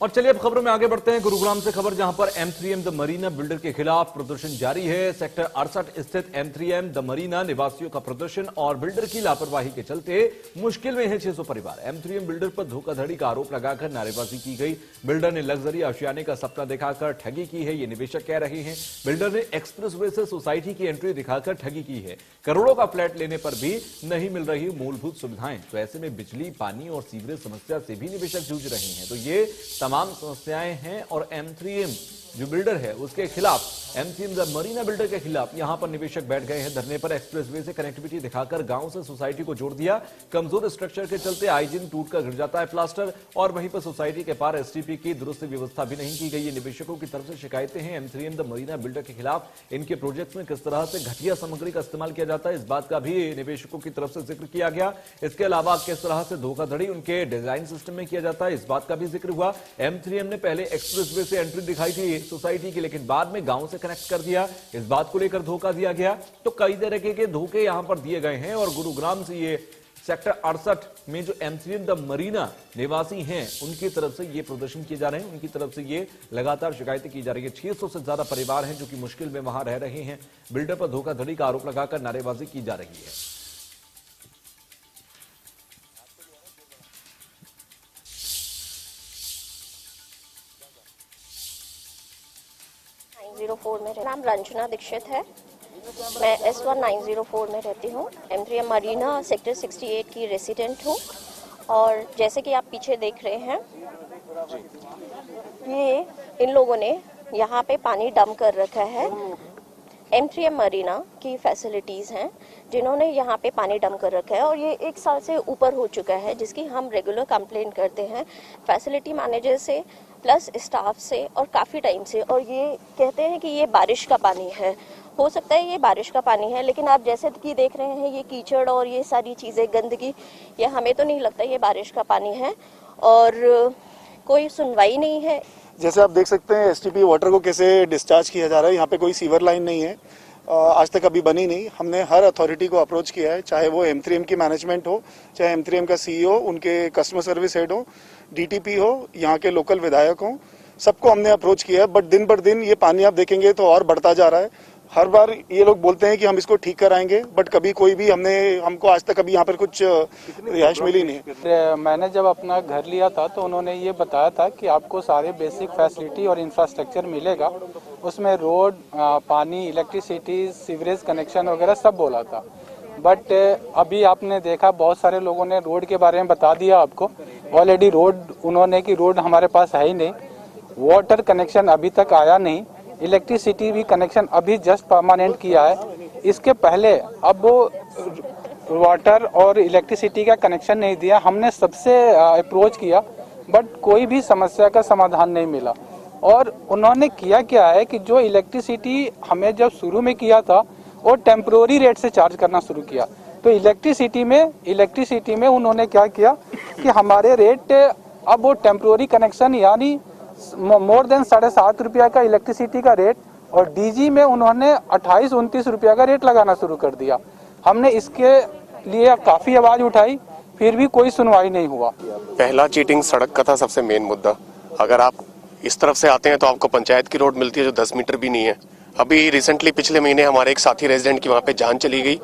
और चलिए अब खबरों में आगे बढ़ते हैं। गुरुग्राम से खबर, जहां पर M3M द मरीना बिल्डर के खिलाफ प्रदर्शन जारी है। सेक्टर 68 स्थित M3M द मरीना निवासियों का प्रदर्शन और बिल्डर की लापरवाही के चलते मुश्किल में है 600 परिवार। M3M बिल्डर पर धोखाधड़ी का आरोप लगाकर नारेबाजी की गई। बिल्डर ने लग्जरी आशियाने का सपना दिखाकर ठगी की है, ये निवेशक कह रहे हैं। बिल्डर ने एक्सप्रेसवे से सोसाइटी की एंट्री दिखाकर ठगी की है। करोड़ों का फ्लैट लेने पर भी नहीं मिल रही मूलभूत सुविधाएं, तो ऐसे में बिजली, पानी और सीवरेज समस्या से भी निवेशक जूझ रहे हैं। तो ये तमाम समस्याएं हैं और M3M जो बिल्डर है उसके खिलाफ, M3M द मरीना बिल्डर के खिलाफ यहां पर निवेशक बैठ गए हैं धरने पर। एक्सप्रेसवे से कनेक्टिविटी दिखाकर गांव से सोसाइटी को जोड़ दिया। कमजोर स्ट्रक्चर के चलते आए दिन टूटकर गिर जाता है प्लास्टर, और वहीं पर सोसाइटी के पार STP की दुरुस्त व्यवस्था भी नहीं की गई। निवेशकों की तरफ से शिकायतें हैं M3M द मरीना बिल्डर के खिलाफ। इनके प्रोजेक्ट में किस तरह से घटिया सामग्री का इस्तेमाल किया जाता है, इस बात का भी निवेशकों की तरफ से जिक्र किया गया। इसके अलावा किस तरह से धोखाधड़ी उनके डिजाइन सिस्टम में किया जाता है, इस बात का भी जिक्र हुआ। M3M ने पहले एक्सप्रेसवे से एंट्री दिखाई थी सोसाइटी की, लेकिन बाद में गांव से कनेक्ट कर दिया। इस बात को लेकर धोखा दिया गया। तो कई तरह के धोखे यहां पर दिए गए हैं। और गुरुग्राम से ये सेक्टर 68 में जो M3M द मरीना निवासी हैं उनकी तरफ से ये प्रदर्शन किए जा रहे हैं, उनकी तरफ से ये लगातार शिकायतें की जा रही है। 600 से ज्यादा परिवार हैं जो कि मुश्किल में वहां रह रहे हैं। बिल्डर पर धोखाधड़ी का आरोप लगाकर नारेबाजी की जा रही है। मेरा नाम रंजना दीक्षित है। मैं S1 904 में रहती हूँ। M3M मरीना सेक्टर 68 की रेसिडेंट हूँ। और जैसे कि आप पीछे देख रहे हैं, ये इन लोगों ने यहाँ पे पानी डंप कर रखा है। M3M मरीना की फैसिलिटीज़ हैं जिन्होंने यहाँ पे पानी डंप कर रखा है, और ये 1 साल से ऊपर हो चुका है, जिसकी हम रेगुलर कंप्लेन करते हैं फैसिलिटी मैनेजर से प्लस स्टाफ से और काफ़ी टाइम से। और ये कहते हैं कि ये बारिश का पानी है। हो सकता है ये बारिश का पानी है, लेकिन आप जैसे कि देख रहे हैं ये कीचड़ और ये सारी चीज़ें, गंदगी, ये हमें तो नहीं लगता ये बारिश का पानी है। और कोई सुनवाई नहीं है। जैसे आप देख सकते हैं STP वाटर को कैसे डिस्चार्ज किया जा रहा है। यहाँ पे कोई सीवर लाइन नहीं है, आज तक अभी बनी नहीं। हमने हर अथॉरिटी को अप्रोच किया है, चाहे वो M3M की मैनेजमेंट हो, चाहे M3M का CEO, उनके कस्टमर सर्विस हेड हो, DTP हो, यहाँ के लोकल विधायक हो, सबको हमने अप्रोच किया है। बट दिन पर दिन ये पानी आप देखेंगे तो और बढ़ता जा रहा है। हर बार ये लोग बोलते हैं कि हम इसको ठीक कराएंगे, बट कभी कोई भी हमको आज तक अभी यहाँ पर कुछ रिहाइश मिली नहीं। मैंने जब अपना घर लिया था तो उन्होंने ये बताया था कि आपको सारे बेसिक फैसिलिटी और इंफ्रास्ट्रक्चर मिलेगा। उसमें रोड, पानी, इलेक्ट्रिसिटी, सीवरेज कनेक्शन वगैरह सब बोला था। बट अभी आपने देखा बहुत सारे लोगों ने रोड के बारे में बता दिया आपको। ऑलरेडी रोड उन्होंने कि रोड हमारे पास है ही नहीं, वाटर कनेक्शन अभी तक आया नहीं, इलेक्ट्रिसिटी भी कनेक्शन अभी जस्ट परमानेंट किया है। इसके पहले अब वो वाटर और इलेक्ट्रिसिटी का कनेक्शन नहीं दिया। हमने सबसे अप्रोच किया बट कोई भी समस्या का समाधान नहीं मिला। और उन्होंने किया क्या है कि जो इलेक्ट्रिसिटी हमें जब शुरू में किया था वो टेम्प्रोरी रेट से चार्ज करना शुरू किया। तो इलेक्ट्रिसिटी में उन्होंने क्या किया कि हमारे रेट अब वो टेम्प्रोरी कनेक्शन यानी मोर देन 7.5 रुपया का इलेक्ट्रिसिटी का रेट, और DG में उन्होंने 28-29 रुपया का रेट लगाना शुरू कर दिया। हमने इसके लिए काफी आवाज उठाई, फिर भी कोई सुनवाई नहीं हुआ। पहला चीटिंग सड़क का था सबसे मेन मुद्दा। अगर आप इस तरफ से आते हैं तो आपको पंचायत की रोड मिलती है जो 10 मीटर भी नहीं है। अभी रिसेंटली पिछले महीने हमारे एक साथी रेजिडेंट की वहाँ पे जान चली गई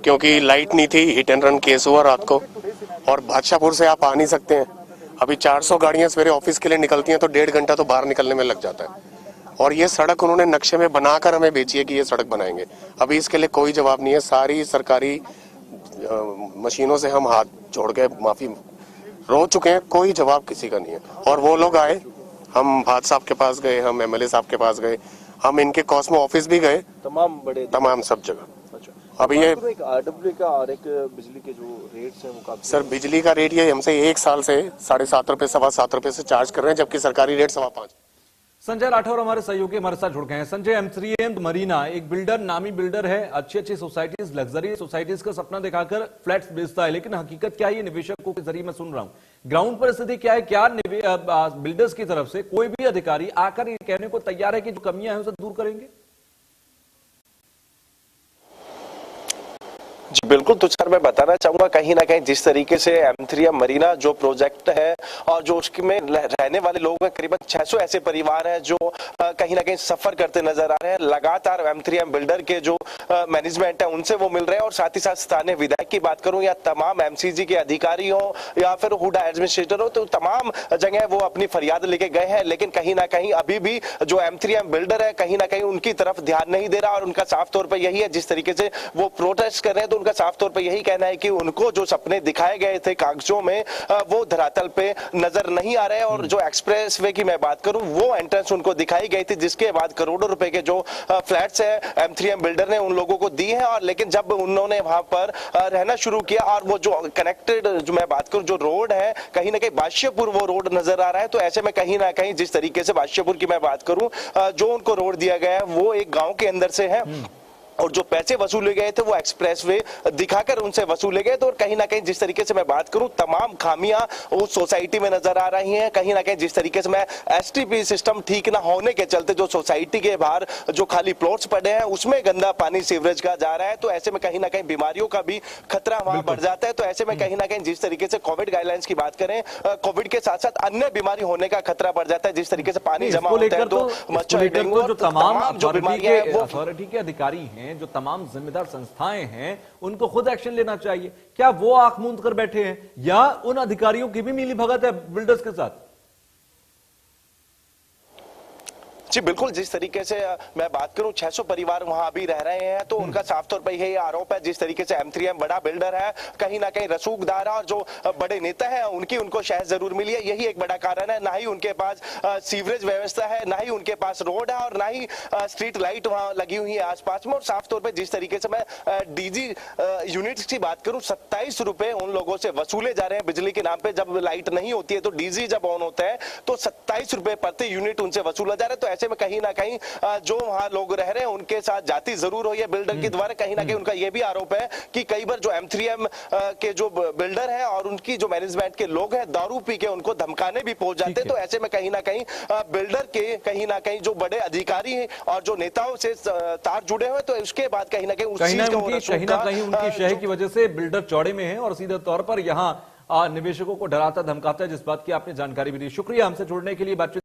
क्योंकि लाइट नहीं थी, हिट एंड रन केस हुआ रात को। और बादशाहपुर से आप आ नहीं सकते हैं। अभी 400 गाड़ियां सवेरे ऑफिस के लिए निकलती हैं तो 1.5 घंटा तो बाहर निकलने में लग जाता है। और ये सड़क उन्होंने नक्शे में बनाकर हमें बेची है कि ये सड़क बनाएंगे। अभी इसके लिए कोई जवाब नहीं है। सारी सरकारी मशीनों से हम हाथ जोड़ के माफी रो चुके हैं, कोई जवाब किसी का नहीं है। और वो लोग आए, हम भाद साहब के पास गए, हम MLA साहब के पास गए, हम इनके कॉस्मो ऑफिस भी गए, तमाम सब जगह। अभी ये एक RW का और एक बिजली के जो रेट्स हैं वो सर, बिजली का रेट ये हमसे 1 साल से 7.5 रुपए 7.25 रुपए से चार्ज कर रहे हैं, जबकि सरकारी रेट 5.25। संजय राठौर हमारे सहयोगी हमारे साथ जुड़ गए हैं। संजय, M3M मरीना एक बिल्डर, नामी बिल्डर है, अच्छी सोसाइटीज, लग्जरी सोसाइटीज का सपना दिखाकर फ्लैट्स बेचता है, लेकिन हकीकत क्या है ये निवेशकों के जरिए मैं सुन रहा हूं। ग्राउंड पर स्थिति क्या है? क्या बिल्डर्स की तरफ से कोई भी अधिकारी आकर ये कहने को तैयार है कि जो कमियां हैं उसे दूर करेंगे? जी बिल्कुल। तो सर मैं बताना चाहूंगा कहीं ना कहीं जिस तरीके से M3M मरीना जो प्रोजेक्ट है और जो उसमें रहने वाले लोग हैं, करीबन 600 ऐसे परिवार हैं जो कहीं ना कहीं सफर करते नजर आ रहे हैं। लगातार M3M बिल्डर के जो मैनेजमेंट है उनसे वो मिल रहे हैं और साथ ही साथ स्थानीय विधायक की बात करूं या तमाम MCG के अधिकारी हो या फिर हुडा एडमिनिस्ट्रेटर हो, तो तमाम जगह वो अपनी फरियाद लेके गए हैं। लेकिन कहीं ना कहीं अभी भी जो M3M बिल्डर है कहीं ना कहीं उनकी तरफ ध्यान नहीं दे रहा और उनका साफ तौर पर यही है, जिस तरीके से वो प्रोटेस्ट कर रहे हैं तो उनका साफ तौर पे यही कहना है कि उनको जो सपने दिखाए गए थे कागजों में वो धरातल पे नजर नहीं आ रहे हैं। और जो एक्सप्रेस वे की मैं बात करूं वो एंट्रेंस उनको दिखाई गई थी, जिसके बाद करोड़ों रुपए के जो फ्लैट्स है M3M बिल्डर ने उन लोगों को दिए हैं। और लेकिन जब उन्होंने वहां पर रहना शुरू किया और वो जो कनेक्टेड जो मैं बात करूं जो रोड है कहीं ना कहीं बादशाहपुर वो रोड नजर आ रहा है, तो ऐसे में कहीं ना कहीं जिस तरीके से बादशाहपुर की मैं बात करूं जो उनको रोड दिया गया है वो एक गांव के अंदर से है और जो पैसे वसूले गए थे वो एक्सप्रेसवे दिखाकर उनसे वसूले गए। तो कहीं ना कहीं जिस तरीके से मैं बात करूं तमाम खामियां उस सोसाइटी में नजर आ रही हैं। कहीं ना कहीं जिस तरीके से मैं STP सिस्टम ठीक ना होने के चलते जो सोसाइटी के बाहर जो खाली प्लॉट्स पड़े हैं उसमें गंदा पानी सीवरेज का जा रहा है, तो ऐसे में कहीं ना कहीं बीमारियों का भी खतरा वहां बढ़ जाता है। तो ऐसे में कहीं ना कहीं जिस तरीके से कोविड गाइडलाइंस की बात करें, कोविड के साथ साथ अन्य बीमारी होने का खतरा बढ़ जाता है। जिस तरीके से पानी जमा होता है तो मच्छर, डेंगू, जो तमाम जो बीमारियां हैं वो अथॉरिटी के अधिकारी हैं, जो तमाम जिम्मेदार संस्थाएं हैं, उनको खुद एक्शन लेना चाहिए। क्या वो आंख मूंद कर बैठे हैं या उन अधिकारियों की भी मिली भगत है बिल्डर्स के साथ? जी बिल्कुल। जिस तरीके से मैं बात करूं 600 परिवार वहां अभी रह रहे हैं तो उनका साफ तौर पर यही आरोप है, जिस तरीके से M3M बड़ा बिल्डर है कहीं ना कहीं रसूखदार है और जो बड़े नेता हैं उनको शहर जरूर मिली है, यही एक बड़ा कारण है। ना ही उनके पास सीवरेज व्यवस्था है, ना ही उनके पास रोड है और ना ही स्ट्रीट लाइट वहां लगी हुई है आसपास में। और साफ तौर पर जिस तरीके से मैं DG यूनिट्स की बात करूं 27 रुपए उन लोगों से वसूले जा रहे हैं बिजली के नाम पे। जब लाइट नहीं होती है तो DG जब ऑन होता है तो 27 रुपए प्रति यूनिट उनसे वसूला जा रहा है। तो ऐसे में कहीं ना कहीं जो वहां लोग रह रहे हैं उनके साथ जाति जरूर हो या बिल्डर के द्वारा, कहीं ना कहीं उनका यह भी आरोप है कि कई बार जो M3M के जो बिल्डर है और उनकी जो मैनेजमेंट के लोग हैं दारू पी के उनको धमकाने भी पहुंच जाते हैं। तो ऐसे में कहीं ना कहीं बिल्डर के कहीं ना कहीं जो बड़े अधिकारी हैं और जो नेताओं से तार जुड़े हुए, तो उसके बाद कहीं ना कहीं उनकी शह की वजह से बिल्डर चौड़े में है और सीधे तौर पर यहां निवेशकों को डराता धमकाता है, जिस बात की आपने जानकारी भी दी। शुक्रिया हमसे जुड़ने के लिए। बातचीत